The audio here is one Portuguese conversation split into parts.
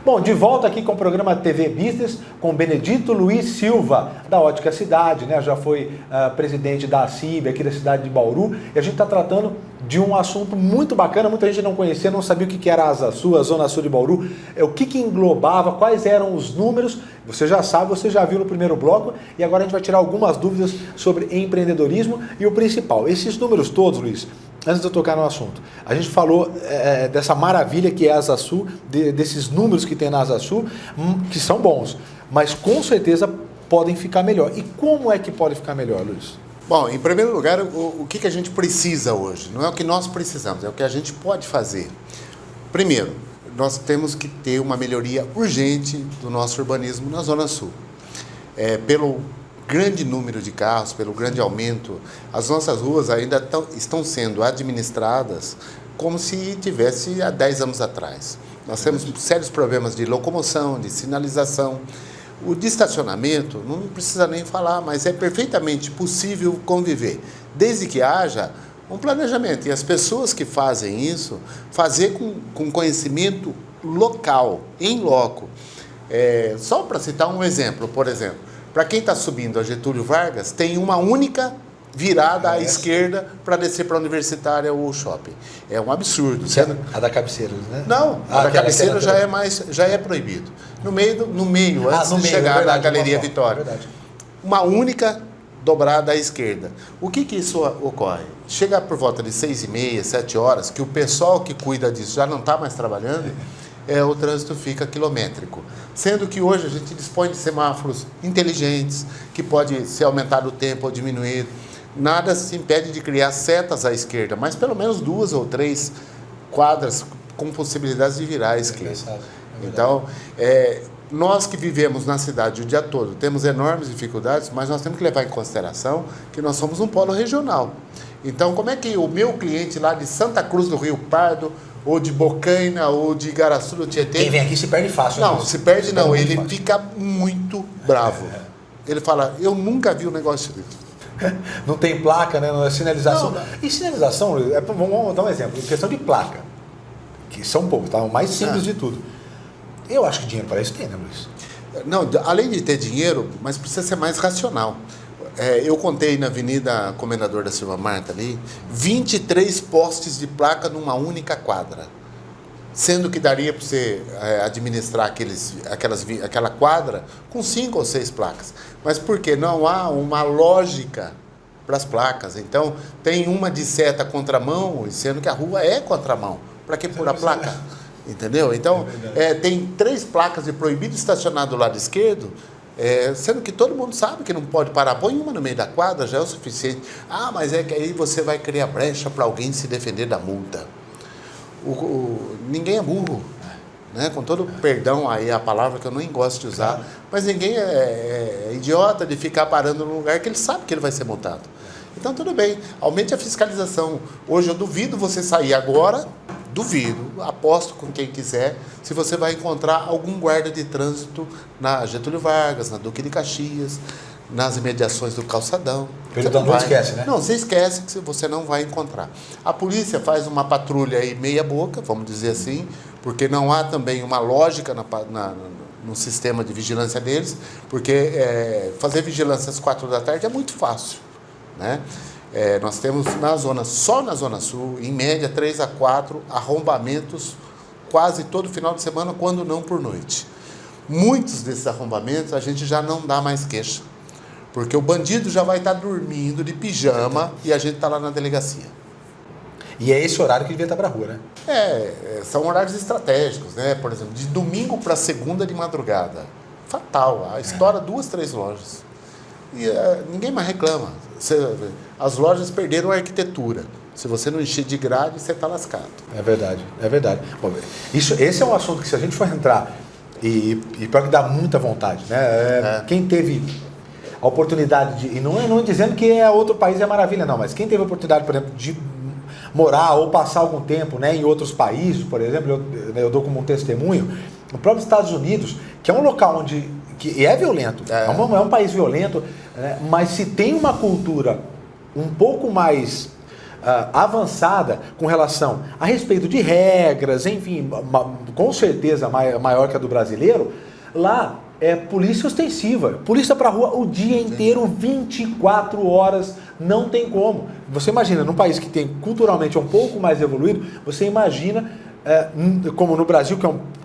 Bom, de volta aqui com o programa TV Business com Benedito Luiz Silva, da Ótica Cidade, né? Já foi presidente da ACIB aqui da cidade de Bauru, e a gente está tratando de um assunto muito bacana, muita gente não conhecia, não sabia o que era a Asa Sul, a Zona Sul de Bauru, o que englobava, quais eram os números, você já sabe, você já viu no primeiro bloco, e agora a gente vai tirar algumas dúvidas sobre empreendedorismo e o principal, esses números todos, Luiz. Antes de eu tocar no assunto, a gente falou dessa maravilha que é a Asa Sul, desses números que tem na Asa Sul, que são bons, mas com certeza podem ficar melhor. E como é que pode ficar melhor, Luiz? Bom, em primeiro lugar, o que a gente precisa hoje? Não é o que nós precisamos, é o que a gente pode fazer. Primeiro, nós temos que ter uma melhoria urgente do nosso urbanismo na Zona Sul. Pelo grande número de carros, pelo grande aumento, as nossas ruas ainda estão sendo administradas como se tivesse há 10 anos atrás. Nós temos sérios problemas de locomoção, de sinalização. O de estacionamento, não precisa nem falar, mas é perfeitamente possível conviver, desde que haja um planejamento. E as pessoas que fazem isso, fazer com conhecimento local, em loco. Só para citar um exemplo, por exemplo, para quem está subindo a Getúlio Vargas, tem uma única virada à esquerda para descer para a Universitária ou o shopping. É um absurdo. A da cabeceira, né? Não, a da cabeceira já é proibido. No meio, antes de chegar na Galeria Vitória. Uma única dobrada à esquerda. O que isso ocorre? Chega por volta de 6h30, 7 horas, que o pessoal que cuida disso já não está mais trabalhando, o trânsito fica quilométrico. Sendo que hoje a gente dispõe de semáforos inteligentes, que pode ser aumentado o tempo ou diminuído. Nada se impede de criar setas à esquerda, mas pelo menos 2 ou 3 quadras com possibilidades de virar à esquerda. Então, nós que vivemos na cidade o dia todo temos enormes dificuldades, mas nós temos que levar em consideração que nós somos um polo regional. Então, como é que o meu cliente lá de Santa Cruz do Rio Pardo, ou de Bocaina, ou de Igaraçu do Tietê... Quem vem aqui se perde fácil. Não, se perde não, ele fica muito bravo. Ele fala, eu nunca vi um negócio desse. Não tem placa, né? Não é sinalização. Não. E sinalização, vamos dar um exemplo, questão de placa, que são poucos, tá? O mais simples de tudo. Eu acho que dinheiro para isso tem, né, Luiz? Não, além de ter dinheiro, mas precisa ser mais racional. Eu contei na Avenida Comendador da Silva Marta ali, 23 postes de placa numa única quadra. Sendo que daria para você administrar aquela quadra com 5 ou 6 placas. Mas por quê? Não há uma lógica para as placas. Então, tem uma de seta contramão, sendo que a rua é contramão. Para que pôr a placa? Entendeu? Então, tem 3 placas de proibido estacionar do lado esquerdo, sendo que todo mundo sabe que não pode parar. Põe uma no meio da quadra, já é o suficiente. Ah, mas é que aí você vai criar brecha para alguém se defender da multa. Ninguém é burro, né? Com todo perdão aí a palavra que eu nem gosto de usar, mas ninguém é idiota de ficar parando num lugar que ele sabe que ele vai ser multado. Então tudo bem, aumente a fiscalização. Hoje eu duvido você sair agora, aposto com quem quiser, se você vai encontrar algum guarda de trânsito na Getúlio Vargas, na Duque de Caxias, nas imediações do Calçadão. Período da noite esquece, né? Não, você esquece que você não vai encontrar. A polícia faz uma patrulha aí meia boca, vamos dizer assim, porque não há também uma lógica no sistema de vigilância deles, porque fazer vigilância às 4 da tarde é muito fácil, né? Nós temos só na Zona Sul, em média, 3 a 4 arrombamentos quase todo final de semana, quando não por noite. Muitos desses arrombamentos a gente já não dá mais queixa, porque o bandido já vai estar dormindo de pijama e a gente está lá na delegacia. E é esse horário que devia estar para a rua, né? São horários estratégicos, né? Por exemplo, de domingo para segunda de madrugada. Fatal, estoura 2, 3 lojas. E ninguém mais reclama. As lojas perderam a arquitetura. Se você não encher de grade, você está lascado. É verdade. Bom, esse é um assunto que, se a gente for entrar, e pior que dá muita vontade, né? Quem teve a oportunidade de... E não dizendo que outro país é maravilha, não, mas quem teve a oportunidade, por exemplo, de morar ou passar algum tempo, né, em outros países, por exemplo, eu dou como um testemunho, no próprio Estados Unidos, que é um local que é violento, é um país violento, mas se tem uma cultura um pouco mais avançada com relação a respeito de regras, enfim, com certeza maior que a do brasileiro, lá é polícia ostensiva, polícia para rua o dia inteiro, 24 horas, não tem como. Você imagina, num país que tem culturalmente um pouco mais evoluído, você imagina como no Brasil,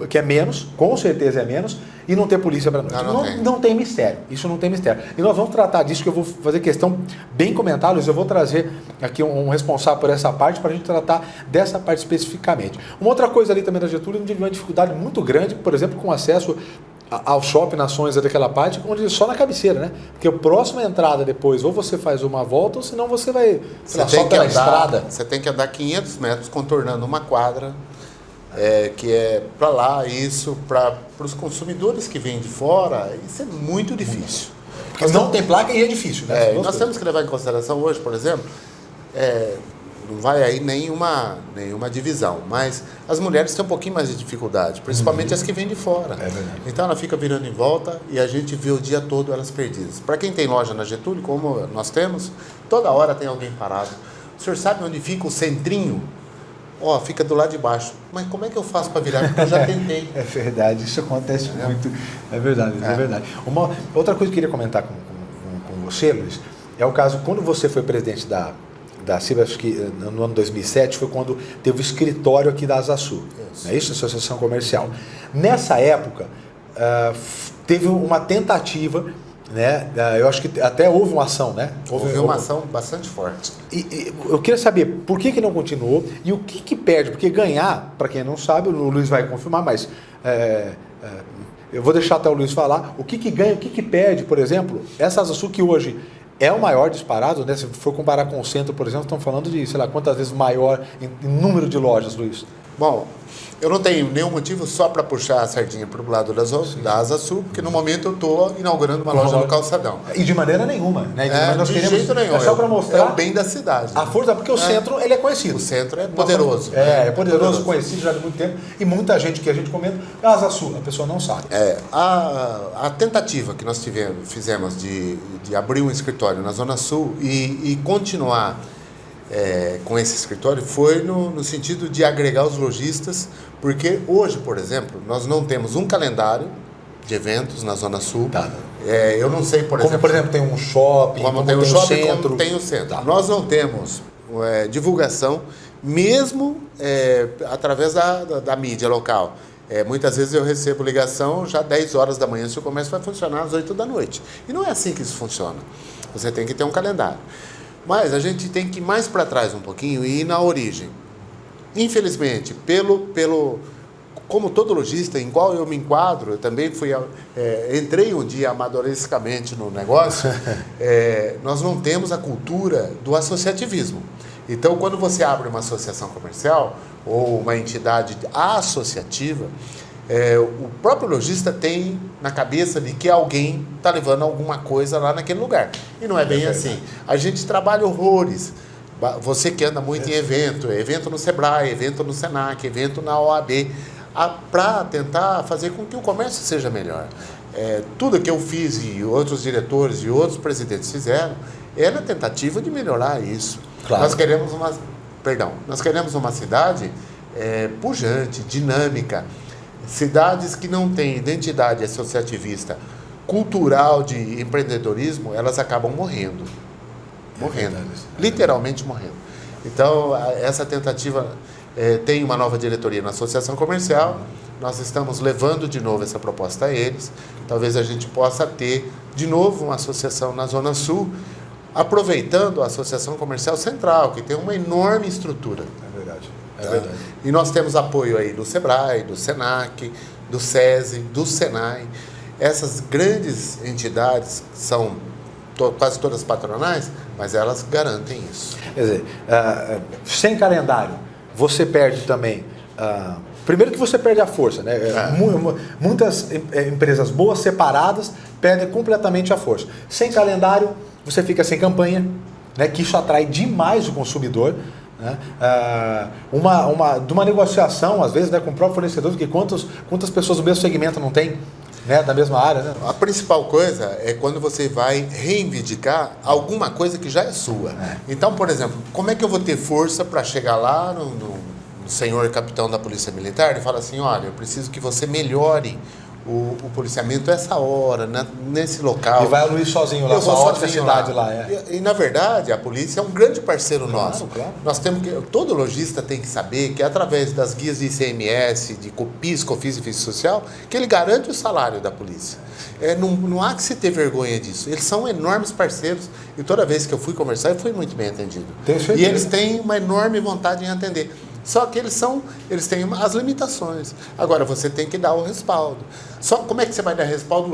que é menos, com certeza é menos, e não ter polícia para noite. Não tem mistério, isso não tem mistério. E nós vamos tratar disso, que eu vou fazer questão bem comentar, Luiz, eu vou trazer aqui um responsável por essa parte, para a gente tratar dessa parte especificamente. Uma outra coisa ali também da Getúlio, onde uma dificuldade muito grande, por exemplo, com acesso ao shopping Nações daquela parte, onde só na cabeceira, né? Porque a próxima entrada depois, ou você faz uma volta, ou senão você vai só pela estrada. Você tem que andar 500 metros contornando uma quadra, que é para lá, isso, para os consumidores que vêm de fora, isso é muito difícil. Porque não tem placa e é difícil, né? Nós temos que levar em consideração hoje, por exemplo, não vai aí nenhuma divisão, mas as mulheres têm um pouquinho mais de dificuldade, principalmente as que vêm de fora. É verdade. Então ela fica virando em volta e a gente vê o dia todo elas perdidas. Para quem tem loja na Getúlio, como nós temos, toda hora tem alguém parado. O senhor sabe onde fica o centrinho? Fica do lado de baixo. Mas como é que eu faço para virar? Porque eu já tentei. É verdade, isso acontece muito. É verdade, é verdade. Outra coisa que eu queria comentar com você, Luiz, é o caso, quando você foi presidente da CIB, acho que no ano 2007, foi quando teve o escritório aqui da Asa Sul. Isso. Não é isso? Associação Comercial. Nessa época, teve uma tentativa, né? Eu acho que até houve uma ação, né? Houve uma ação bastante forte. E eu queria saber por que não continuou e o que perde, porque ganhar, para quem não sabe, o Luiz vai confirmar, mas eu vou deixar até o Luiz falar, o que ganha, o que perde, por exemplo, essa Asa Sul que hoje é o maior disparado, né? Se for comparar com o centro, por exemplo, estamos falando de, sei lá, quantas vezes maior em número de lojas, Luiz? Bom, eu não tenho nenhum motivo só para puxar a sardinha para o lado da Asa Sul, porque no momento eu estou inaugurando uma loja no Calçadão. E de maneira nenhuma, né? De jeito nenhum. É só para mostrar. É o bem da cidade. A força, porque o centro ele é conhecido. O centro é poderoso. É poderoso, conhecido já há muito tempo. E muita gente que a gente comenta, a Asa Sul, a pessoa não sabe. A tentativa que nós fizemos de abrir um escritório na Zona Sul e continuar com esse escritório foi no sentido de agregar os lojistas, porque hoje, por exemplo, nós não temos um calendário de eventos na Zona Sul. Tá. Eu não sei, por exemplo... Como, por exemplo, tem um shopping, como tem um centro. Como tem o centro. Tá. Nós não temos divulgação, mesmo através da mídia local. Muitas vezes eu recebo ligação já 10 horas da manhã, se o comércio vai funcionar às 8 da noite. E não é assim que isso funciona. Você tem que ter um calendário. Mas a gente tem que ir mais para trás um pouquinho e ir na origem. Infelizmente, como todo lojista, em qual eu me enquadro, eu também entrei um dia amadoristicamente no negócio, nós não temos a cultura do associativismo. Então, quando você abre uma associação comercial ou uma entidade associativa, o próprio lojista tem na cabeça de que alguém está levando alguma coisa lá naquele lugar. E não é bem assim. A gente trabalha horrores. Você que anda muito em evento no Sebrae, evento no Senac, evento na OAB, para tentar fazer com que o comércio seja melhor. Tudo que eu fiz e outros diretores e outros presidentes fizeram é na tentativa de melhorar isso. Claro. Nós queremos uma cidade pujante, dinâmica. Cidades que não têm identidade associativista, cultural de empreendedorismo, elas acabam morrendo. Literalmente morrendo. Então, essa tentativa tem uma nova diretoria na Associação Comercial. Nós estamos levando de novo essa proposta a eles. Talvez a gente possa ter de novo uma associação na Zona Sul, aproveitando a Associação Comercial Central, que tem uma enorme estrutura. É verdade. E nós temos apoio aí do Sebrae, do Senac, do SESI, do Senai. Essas grandes entidades são quase todas patronais, mas elas garantem isso. Quer dizer, sem calendário, você perde também... primeiro que você perde a força, né? Muitas empresas boas, separadas, perdem completamente a força. Sem calendário, você fica sem campanha, né? Que isso atrai demais o consumidor. Né? De uma negociação, às vezes, né, com o próprio fornecedor, porque quantas pessoas do mesmo segmento não tem? Né? Da mesma área, né? A principal coisa é quando você vai reivindicar alguma coisa que já é sua. Então, por exemplo, como é que eu vou ter força para chegar lá no senhor capitão da Polícia Militar e falar assim, olha, eu preciso que você melhore o policiamento essa hora, nesse local. E vai o Luiz sozinho lá, sua ótima cidade lá. E, na verdade, a polícia é um grande parceiro nosso. Claro. Nós temos que, todo lojista tem que saber que através das guias de ICMS, de COPIS, COFINS e FIS Social, que ele garante o salário da polícia. Não há que se ter vergonha disso. Eles são enormes parceiros e toda vez que eu fui conversar, eu fui muito bem atendido. E eles têm uma enorme vontade em atender. Só que eles têm as limitações. Agora, você tem que dar o respaldo. Só como é que você vai dar respaldo?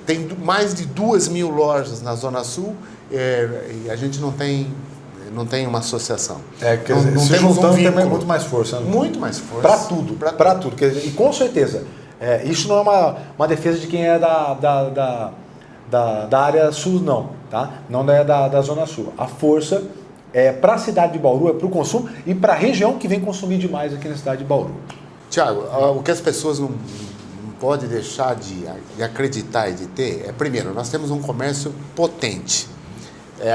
Tem mais de 2.000 lojas na Zona Sul e a gente não tem uma associação. Se juntando tem muito mais força. Né? Muito mais força. Para tudo. E com certeza, isso não é uma defesa de quem é da área sul, não. Tá? Não é da Zona Sul. A força para a cidade de Bauru, é para o consumo e para a região que vem consumir demais aqui na cidade de Bauru. Tiago, o que as pessoas não podem deixar de acreditar e de ter primeiro, nós temos um comércio potente.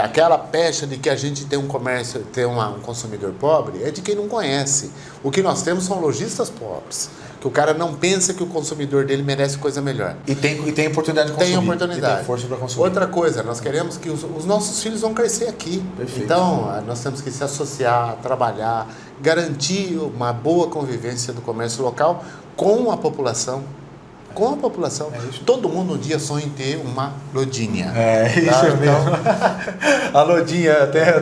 Aquela pecha de que a gente tem um comércio, tem um consumidor pobre, é de quem não conhece. O que nós temos são lojistas pobres, que o cara não pensa que o consumidor dele merece coisa melhor. E tem oportunidade de consumir. Tem oportunidade. E tem força para consumir. Outra coisa, nós queremos que os nossos filhos vão crescer aqui. Perfeito. Então, nós temos que se associar, trabalhar, garantir uma boa convivência do comércio local com a população. Com a população. Todo mundo um dia sonha em ter uma lodinha. Isso mesmo. A lodinha,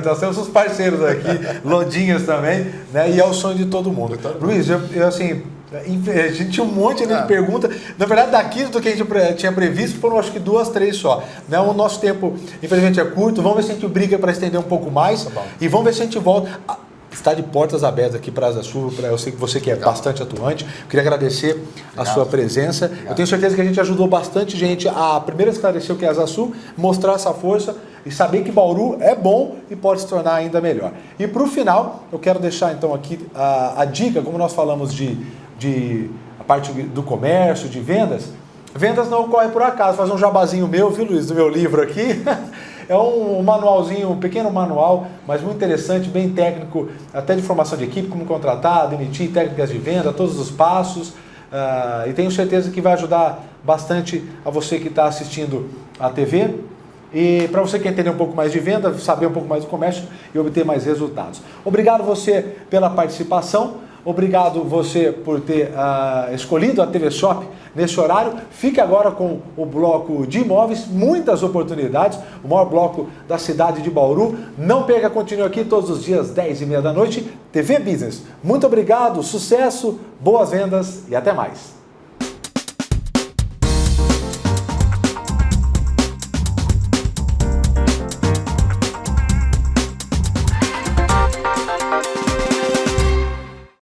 nós temos os parceiros aqui, lodinhas também, né? E é o sonho de todo mundo. Luiz, eu assim, a gente tinha um monte de perguntas. Na verdade, daqui do que a gente tinha previsto, foram acho que 2, 3 só. Né? O nosso tempo, infelizmente, é curto. Vamos ver se a gente briga para estender um pouco mais. Tá bom. E vamos ver se a gente volta. Está de portas abertas aqui para a Asa Sul, eu sei que você que é bastante atuante, queria agradecer a sua presença. Eu tenho certeza que a gente ajudou bastante gente a primeiro esclarecer o que é a Asa Sul, mostrar essa força e saber que Bauru é bom e pode se tornar ainda melhor. E para o final, eu quero deixar então aqui a dica, como nós falamos de a parte do comércio, de vendas. Vendas não ocorre por acaso, fazer um jabazinho meu, viu, Luiz, do meu livro aqui. É um manualzinho, um pequeno manual, mas muito interessante, bem técnico, até de formação de equipe, como contratar, demitir, técnicas de venda, todos os passos. E tenho certeza que vai ajudar bastante a você que está assistindo a TV. E para você que quer entender um pouco mais de venda, saber um pouco mais do comércio e obter mais resultados. Obrigado você pela participação. Obrigado você por ter escolhido a TV Shop nesse horário. Fique agora com o bloco de imóveis, muitas oportunidades, o maior bloco da cidade de Bauru. Não perca, continue aqui todos os dias, 10h30 da noite, TV Business. Muito obrigado, sucesso, boas vendas e até mais.